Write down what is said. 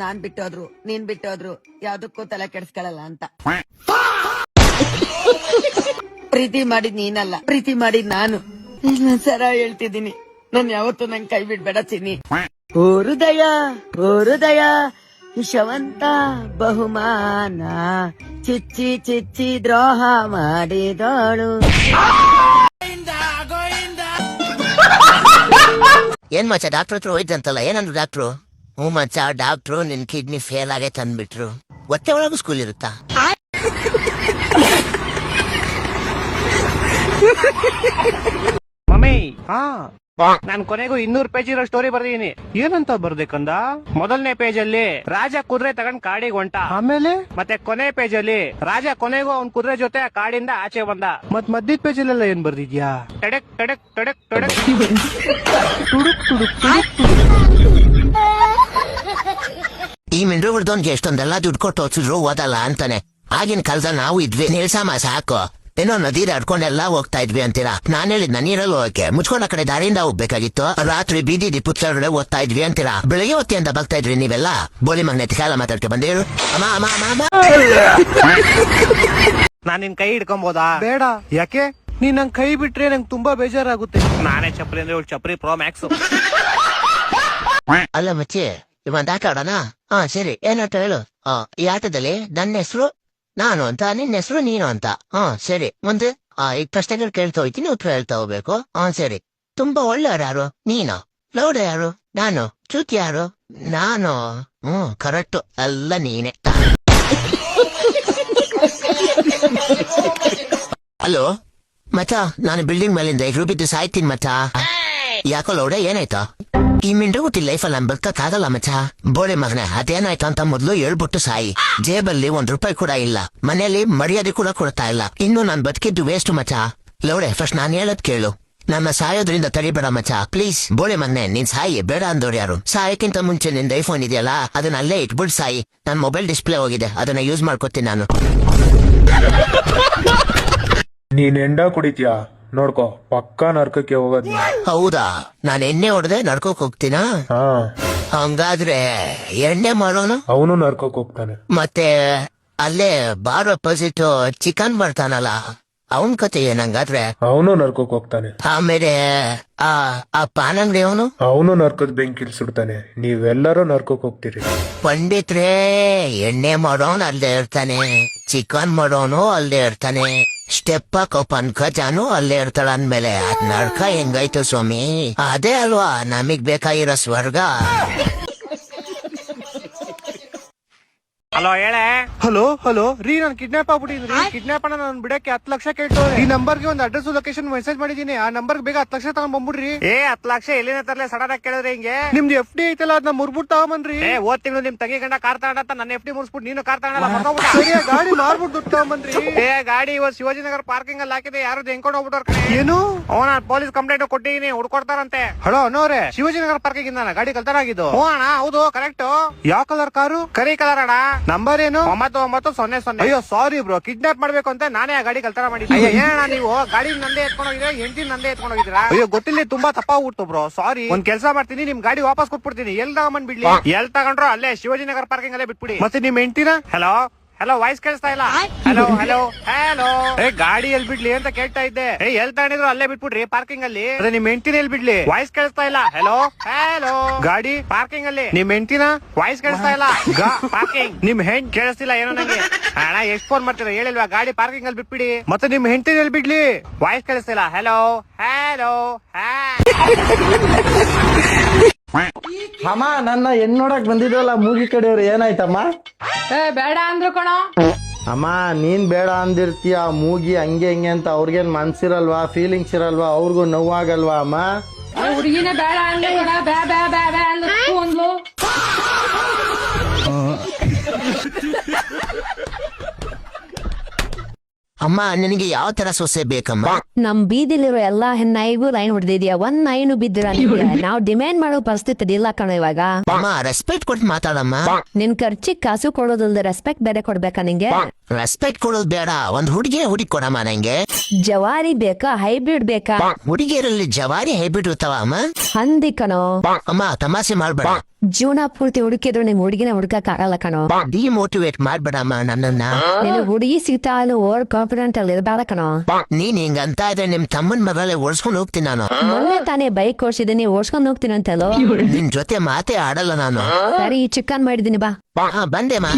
ನಾನ್ ಬಿಟ್ಟೋದ್ರು ನೀನ್ ಬಿಟ್ಟೋದ್ರು ಯಾವ್ದಕ್ಕೂ ತಲೆ ಕೆಡ್ಸ್ಕೊಳಲ್ಲ ಅಂತ. ಪ್ರೀತಿ ಮಾಡಿದ್ ನೀನಲ್ಲ, ಪ್ರೀತಿ ಮಾಡಿದ್ ನಾನು. ಸರ ಹೇಳ್ತಿದ್ದೀನಿ, ನಾನ್ ಯಾವತ್ತೂ ನಂಗ್ ಕೈ ಬಿಡ್ಬೇಡ ಚಿನ್ನಿ. ಓ ಹೃದಯ ವಿಷವಂತ ಬಹುಮಾನ ಚಿಚ್ಚಿ ಚಿಚ್ಚಿ ದ್ರೋಹ ಮಾಡಿದೋಳು. ಏನ್ ಮಚ್ಚ ಡಾಕ್ಟರ್ ಹತ್ರ ಹೋಯ್ತಂತಲ್ಲ, ಏನಂದ್ರು ಡಾಕ್ಟ್ರು? ಹ್ಞೂ ಮಚ್ಚ, ಡಾಕ್ಟ್ರು ನಿನ್ ಕಿಡ್ನಿ ಫೇಲ್ ಆಗೈತೆ ಅಂದ್ಬಿಟ್ರು. ಹೊಟ್ಟೆ ಒಳಗೂ ಸ್ಕೂಲ್ ಇರುತ್ತಾ? ಮಮ್ಮಿ, ನಾನ್ ಕೊನೆಗೂ 200 ಪೇಜ್ ಇರೋ ಸ್ಟೋರಿ ಬರ್ದಿದ್ದೀನಿ. ಏನಂತ ಬರ್ಬೇಕಂದ? ಮೊದಲನೇ ಪೇಜ್ ಅಲ್ಲಿ ರಾಜ ಕುದುರೆ ತಗೊಂಡ್ ಕಾಡಿಗೆ ಹೊಂಟ. ಆಮೇಲೆ ಮತ್ತೆ ಕೊನೆ ಪೇಜ್ ಅಲ್ಲಿ ರಾಜ ಕೊನೆಗೂ ಅವ್ನ್ ಕುದುರೆ ಜೊತೆ ಕಾಡಿಂದ ಆಚೆ ಬಂದ. ಮತ್ ಮಧ್ಯದ ಪೇಜ್ ಅಲ್ಲೆಲ್ಲ ಏನ್ ಬರ್ದಿದ್ಯಾ? ಟಡಕ್ ಟಡಕ್ ಟಡಕ್ ಟಡಕ್ ತುಡುಕ್ ತುಡುಕ್ ತುಡುಕ್ ತುಡುಕ್. ಈ ಮಿಂಡ್ರುಗಳ್ದೋನ್ಗೆ ಎಷ್ಟೊಂದೆಲ್ಲ ದುಡ್ಡು ಕೊಟ್ಟು ಓದಿಸಿದ್ರು ಓದಲ್ಲ ಅಂತಾನೆ. ಆಗಿನ ಕಾಲದಲ್ಲಿ ನಾವು ಇದ್ವಿ, ನಿಲ್ಸಮ್ಮ ಸಾಕು, ಏನೋ ನದಿರ ಆಡ್ಕೊಂಡೆಲ್ಲ ಹೋಗ್ತಾ ಇದ್ವಿ ಅಂತೀರಾ. ನಾನ್ ಹೇಳಿದ್ ನೀರಲ್ಲಿ ಹೋಗಕ್ಕೆ ಮುಚ್ಕೊಂಡ್ ಆ ಕಡೆ ದಾರಿಯಿಂದ ಹೋಗ್ಬೇಕಾಗಿತ್ತು. ರಾತ್ರಿ ಬೀದಿ ದಿಪ್ಪುತ್ತೊಳಗಡೆ ಓದ್ತಾ ಇದ್ವಿ ಅಂತೀರಾ. ಬೆಳಿಗ್ಗೆ ಹೊತ್ತಿಯಿಂದ ಬರ್ತಾ ಇದ್ರಿ ನೀವೆಲ್ಲ. ಬೋಲಿ ಮಗ್ನೆಟ್ ಕಾಲ ಮಾತಾಡ್ಕೆ ಬಂದಿರು. ಅಮ್ಮ ಅಮ್ಮ ಅಮ್ಮ ಅಮ್ಮ. ನಾನ್ ನಿನ್ ಕೈ ಹಿಡ್ಕೊಂಬೋದಾ? ಬೇಡ. ಯಾಕೆ? ನೀನ್ ನಂಗ್ ಕೈ ಬಿಟ್ರೆ ನಂಗೆ ತುಂಬಾ ಬೇಜಾರಾಗುತ್ತೆ. ನಾನೇ ಚಪ್ರಿ ಅಂದ್ರೆ ಚಪ್ರಿ ಪ್ರೋ ಮ್ಯಾಕ್ಸ್. ಅಲ್ಲ ಮಚ್ಚಿ, ಇವಂತ ಆಟ ಆಡೋಣ? ಹಾ ಸರಿ, ಏನಾಟ ಹೇಳು. ಈ ಆಟದಲ್ಲಿ ನನ್ನ ಹೆಸರು ನಾನು ಅಂತ, ನಿನ್ನ ಹೆಸರು ನೀನು ಅಂತ. ಸರಿ, ಮುಂದೆ ಈಗ ಪ್ರಶ್ನೆಗಳು ಕೇಳ್ತಾ ಹೋಯ್ತೀನಿ, ಉತ್ತರ ಹೇಳ್ತಾ ಹೋಗ್ಬೇಕು. ಸರಿ. ತುಂಬಾ ಒಳ್ಳೆಯವ್ರು ಯಾರು? ನೀನು. ಲೌಡ ಯಾರು? ನಾನು. ಚೂತಿ ಯಾರು? ನಾನು. ಕರೆಕ್ಟು, ಎಲ್ಲ ನೀನೆ. ಹಲೋ ಮಚ, ನಾನು ಬಿಲ್ಡಿಂಗ್ ಮೇಲಿಂದ ಎಗ್ರು ಬಿದ್ದು ಸಾಯ್ತೀನಿ ಮಚ. ಯಾಕೋ ಲೌಡ, ಏನಾಯ್ತಾ? ಈ ಮಿಂಡ್ರುಗುಟ್ಟಿ ಲೈಫಲ್ಲಿ ನಾನು ಬದುಕಕ್ಕಾಗಲ್ಲ ಮಚ್ಚ. ಬೋಳೆ ಮಗನೆ, ಅದೇನಾಯ್ತು ಅಂತ ಮೊದ್ಲು ಹೇಳ್ಬಿಟ್ಟು ಸಾಯಿ. ಜೇಬಲ್ಲಿ ₹1 ಕೂಡ ಇಲ್ಲ, ಮನೆಯಲ್ಲಿ ಮರ್ಯಾದೆ ಕೂಡ ಕೊಡ್ತಾ ಇಲ್ಲ. ಇನ್ನು ನಾನ್ ಬದುಕಿದ್ದು ವೇಸ್ಟ್ ಮಚ್ಚ. ಲೌಡೆ, ಫಸ್ಟ್ ನಾನ್ ಹೇಳದ್ ಕೇಳು, ನನ್ನ ಸಾಯೋದ್ರಿಂದ ತಡಿಬೇಡ ಮಚ್ಚ ಪ್ಲೀಸ್. ಬೋಳೆ ಮಗನೆ, ನೀನ್ ಸಾಯಿ, ಬೇಡ ಅಂದೋರು ಯಾರು? ಸಾಯಕ್ಕಿಂತ ಮುಂಚೆ ನಿಂದ ಐಫೋನ್ ಇದೆಯಲ್ಲ, ಅದನ್ನ ಅಲ್ಲೇ ಇಟ್ಬಿಟ್ಟು ಸಾಯಿ. ನನ್ ಮೊಬೈಲ್ ಡಿಸ್ಪ್ಲೇ ಹೋಗಿದೆ, ಅದನ್ನ ಯೂಸ್ ಮಾಡ್ಕೊತೀನಿ ನಾನು. ನೀನ್ ಎಂಡ ಕುಡಿತೀಯಾ? ನೋಡ್ಕೋ, ಪಕ್ಕಾ ನರ್ಕಕ್ಕೆ ಹೋಗೋದ್. ಹೌದಾ? ನಾನ್ ಎಣ್ಣೆ ಹೊಡೆದೆ ನಡ್ಕೋಕ್ ಹೋಗ್ತೀನಾ? ಹಂಗಾದ್ರೆ ಎಣ್ಣೆ ಮಾಡೋನು? ಅವನು ನರ್ಕಕ್ಕೆ ಹೋಗ್ತಾನೆ. ಮತ್ತೆ ಅಲ್ಲೇ ಬಾರ್ ಅಪೋಸಿಟ್ ಚಿಕನ್ ಬರ್ತಾನಲ್ಲ, ಅವನ್ ಕತೆ ಏನಂಗಾದ್ರೆ? ಅವನು ನರ್ಕಕ್ಕೆ ಹೋಗ್ತಾನೆ. ಆಮೇಲೆ ಆ ಪಾನಂಗ್ರಿ ಅವನು? ಅವನು ನರ್ಕದ ಬೆಂಕಿಲ್ ಸುಡ್ತಾನೆ. ನೀವೆಲ್ಲರೂ ನರ್ಕಕ್ಕೆ ಹೋಗ್ತೀರಿ. ಪಂಡಿತ್ರೆ, ಎಣ್ಣೆ ಮಾಡೋನು ಅಲ್ಲೇ ಇರ್ತಾನೆ, ಚಿಕನ್ ಮಾಡೋನು ಅಲ್ಲೇ ಇರ್ತಾನೆ, ಸ್ಟೆಪ್ ಹಾಕೋ ಪಂಕಜಾನು ಅಲ್ಲೇ ಇರ್ತಾಳ. ಅಂದ್ಮೇಲೆ ಅದ್ ನಡ್ಕ ಹೆಂಗಾಯ್ತು ಸ್ವಾಮಿ? ಅದೇ ಅಲ್ವಾ ನಮಗ್ ಬೇಕಾಗಿರೋ ಸ್ವರ್ಗ. ಹಲೋ ಹೇಳೆ. ಹಲೋ ರೀ, ನಾನು ಕಿಡ್ನಾಪ್ ಆಗ್ಬಿಟ್ಟಿದ್ರಿ. ಕಿಡ್ನಾಪ್ ಅನ್ನ ನಾನು ಬಿಡಕ್ಕೆ 10 ಲಕ್ಷ ಕೇಳ್ತವ್ರೆ. ಈ ನಂಬರ್ಗೆ ಒಂದು ಅಡ್ರೆಸ್ ಲೊಕೇಶನ್ ಮೆಸೇಜ್ ಮಾಡಿದೀನಿ. ಆ ನಂಬರ್ ಬೇಗ 10 ಲಕ್ಷ ತಗೊಂಡ್ ಬಂದ್ಬಿಡ್ರಿ. 10 ಲಕ್ಷ ಎಲ್ಲಿನ ತರಲೆ ಸಡನ್ ಆಗಿ ಕೇಳಿದ್ರೆ ಹಿಂಗೆ? ನಿಮ್ದು FD ಐತಲ್ಲ, ಅದನ್ನ ಮುರ್ಬಿಟ್ಟು ತಗೊಂಬನ್ರಿ. ಹೋದ್ ತಿಂಗಳು ನಿಮ್ ತಂಗಿ ಗಂಡ ಕಾರ್ ತಗೊಂಡ ನನ್ನ FD ಮುರ್ಸ್ಬಿಟ್ಟು ನೀನು ಕಾರ್ ತಗೊಂಡಲ್ಲ, ಗಾಡಿ ಮಾರ್ಬಿಟ್ಟು ದುಡ್ಡು ತಗೊಂಬನ್ರಿ. ಗಾಡಿ ಇವತ್ತು ಶಿವಾಜಿನಗರ ಪಾರ್ಕಿಂಗ್ ಅಲ್ಲಿ ಹಾಕಿದೆ, ಯಾರು ಹೆಂಕೊಂಡು ಹೋಗ್ಬಿಟ್ಟವ್ರ ಕಡೆ. ಏನು? ಅವನ ಪೊಲೀಸ್ ಕಂಪ್ಲೇಂಟ್ ಕೊಟ್ಟಿದೀನಿ, ಹುಡ್ಕೊಡ್ತಾರಂತೆ. ಹಲೋ ಅನ್ನೋರೆ, ಶಿವಾಜಿನಗರ ಪಾರ್ಕಿಂಗ್ ಇಂದ ಗಾಡಿ ಕಲ್ತಾರ ಆಗಿದ್ದು. ಅಣ್ಣ ಹೌದು, ಕರೆಕ್ಟ್. ಯಾವ ಕಲರ್ ಕಾರು? ಕರಿ ಕಲರ್ ಅಣ್ಣ. ನಂಬರ್ ಏನು? 9900. ಅಯ್ಯೋ ಸಾರಿ ಬ್ರೋ, ಕಿಡ್ನಾಪ್ ಮಾಡ್ಬೇಕು ಅಂತ ನಾನೇ ಆ ಗಾಡಿ ಕಲ್ತಾರ ಮಾಡಿದ್ದೆ. ಏನಣ್ಣ ನೀವು ಗಾಡಿ ನಂದೇ ಎತ್ಕೊಂಡು ಹೋಗಿದ್ರೆ, ಹೆಂಡತಿ ನಂದೇ ಎತ್ಕೊಂಡು ಹೋಗಿದ್ದೀರಾ? ಅಯ್ಯೋ ಗೊತ್ತಿಲ್ಲ, ತುಂಬಾ ತಪ್ಪಾಗ್ಬಿಡ್ತು ಬ್ರೋ, ಸಾರಿ. ಒಂದ್ ಕೆಲಸ ಮಾಡ್ತೀನಿ, ನಿಮ್ ಗಾಡಿ ವಾಪಸ್ ಕೊಟ್ಬಿಡ್ತೀನಿ. ಎಲ್ ತಗೊಂಡ್ ಬಿಡ್ಲಿ? ಎಲ್ ತಗೊಂಡ್ರು ಅಲ್ಲೇ ಶಿವಾಜಿನಗರ ಪಾರ್ಕಿಂಗ್ ಅಲ್ಲೇ ಬಿಟ್ಬಿಡಿ. ಮತ್ತೆ ನಿಮ್ ಹೆಂಡತಿನ? ಹಲೋ ವಾಯ್ಸ್ ಕೇಳಿಸ್ತಾ ಇಲ್ಲ. ಹಲೋ ಗಾಡಿ ಎಲ್ ಬಿಡ್ಲಿ ಅಂತ ಕೇಳ್ತಾ ಇದ್ದೆ. ಎಲ್ ತಗೊಂಡಿದ್ರು ಅಲ್ಲೇ ಬಿಟ್ಬಿಡ್ರಿ ಪಾರ್ಕಿಂಗ್ ಅಲ್ಲಿ. ಅದೇ ನಿಮ್ ಹೆಂಡತಿನ ಎಲ್ ಬಿಡ್ಲಿ? ವಾಯ್ಸ್ ಕೇಳಿಸ್ತಾ ಇಲ್ಲ. ಹಲೋ ಗಾಡಿ ಪಾರ್ಕಿಂಗ್ ಅಲ್ಲಿ. ನಿಮ್ ಹೆಂಡತಿನ? ವಾಯ್ಸ್ ಕೇಳಿಸ್ತಾ ಇಲ್ಲ. ಪಾರ್ಕಿಂಗ್ ನಿಮ್ ಹೆಂಡ್ ಕೇಳಿಸ್ತಿಲ್ಲ ಏನೋ ನಂಗೆ. ಅಣ್ಣ ಎಷ್ಟ್ ಫೋನ್ ಮಾಡ್ತೀರಾ ಹೇಳಿಲ್ವಾ? ಗಾಡಿ ಪಾರ್ಕಿಂಗ್ ಅಲ್ಲಿ ಬಿಟ್ಬಿಡಿ. ಮತ್ತೆ ನಿಮ್ ಹೆಂಡತಿನ ಎಲ್ ಬಿಡ್ಲಿ? ವಾಯ್ಸ್ ಕೇಳಿಸ್ತಿಲ್ಲ. ಹಲೋ ಅಮ್ಮ, ನನ್ನ ಹೆಣ್ ನೋಡಕ್ ಬಂದಿದ್ವಲ್ಲ ಮೂಗಿ ಕಡೆಯವ್ರು, ಏನಾಯ್ತಮ್ಮ? ಬೇಡ ಅಂದ್ರು ಕಣೋ. ಅಮ್ಮ, ನೀನ್ ಬೇಡ ಅಂದಿರ್ತೀಯ, ಮೂಗಿ ಹಂಗೆ ಹಿಂಗೆ ಅಂತ ಅವ್ರಿಗೇನ್ ಮನ್ಸಿರಲ್ವಾ, ಫೀಲಿಂಗ್ಸ್ ಇರಲ್ವಾ, ಅವ್ರಿಗೂ ನೋವಾಗಲ್ವಾ ಅಮ್ಮ? ಹುಡುಗಿನೇ ಬೇಡ ಅಂದ್ಲು, ಬ್ಯಾ ಅಂದ್ಲು. ಅಮ್ಮ, ನಿನಗೆ ಯಾವ ತರ ಸೊಸೆ ಬೇಕಮ್ಮ? ನಮ್ ಬೀದಿಲಿರೋ ಎಲ್ಲಾ ಹೆಣ್ಣಾಯಿಗೂ ಲೈನ್ ಹೊಡೆದಿದ್ಯಾ, ಒಂದ್ ನೈನು ಬಿದ್ದಿರ. ನಾವ್ ಡಿಮ್ಯಾಂಡ್ ಮಾಡೋ ಪರಿಸ್ಥಿತಿ ಇಲ್ಲ ಕಣ ಇವಾಗ. ಅಮ್ಮ, ರೆಸ್ಪೆಕ್ಟ್ ಕೊಟ್ಟು ಮಾತಾಡಮ್ಮ. ನಿನ್ ಖರ್ಚಿಗೆ ಕಾಸು ಕೊಡೋದಲ್ದೆ ರೆಸ್ಪೆಕ್ಟ್ ಬೇರೆ ಕೊಡ್ಬೇಕಾ ನಿಂಗೆ? ರೆಸ್ಪೆಕ್ಟ್ ಕೊಡೋದು ಬೇಡ, ಒಂದ್ ಹುಡುಗಿ ಕೊಡಮ್ಮ ನಂಗೆ. ಜವಾರಿ ಬೇಕಾ, ಹೈಬ್ರಿಡ್ ಬೇಕಾ? ಹುಡುಗಿಯರಲ್ಲಿ ಜವಾರಿ ಹೈಬ್ರಿಡ್ ಇರ್ತಾವ ಅಮ್ಮ. ಹಂದಿ ಕಣೋ. ಅಮ್ಮ, ತಮಾಷೆ ಮಾಡ್ಬೇಡ. ಜೀವನ ಪೂರ್ತಿ ಹುಡುಕಿದ್ರು ನಿಮ್ ಹುಡುಗಿನ ಹುಡುಕಕ್ ಆಗಲ್ಲ ಕಣೋ. ಡಿಮೋಟಿವೇಟ್ ಮಾಡ್ಬೇಡಮ್ಮ ನನ್ನನ್ನ. ನಿನ್ ಹುಡುಗಿ ಸಿಗ್ತಾ ಇಲ್ಲ ಓವರ್ ಕಾನ್ಫಿಡೆಂಟ್ ಅಲ್ಲಿ ಇರಬೇಡ ಕಣೋ. ನೀನ್ ಹಿಂಗಂತ ಇದ್ರೆ ನಿಮ್ ತಮ್ಮನ್ ಮಗಳೇ ಓಡಿಸ್ಕೊಂಡು ಹೋಗ್ತೀನಿ ನಾನು. ಮೊನ್ನೆ ತಾನೇ ಬೈಕ್ ಓಡಿಸಿದೀನಿ ಓಡಿಸ್ಕೊಂಡ್ ಹೋಗ್ತೀನಿ ಅಂತಲೋ. ನಿನ್ ಜೊತೆ ಮಾತೇ ಆಡಲ್ಲ ನಾನು. ಸರಿ ಚಿಕನ್ ಮಾಡಿದೀನಿ ಬಾ. ಬಂದೆ ಮಾ.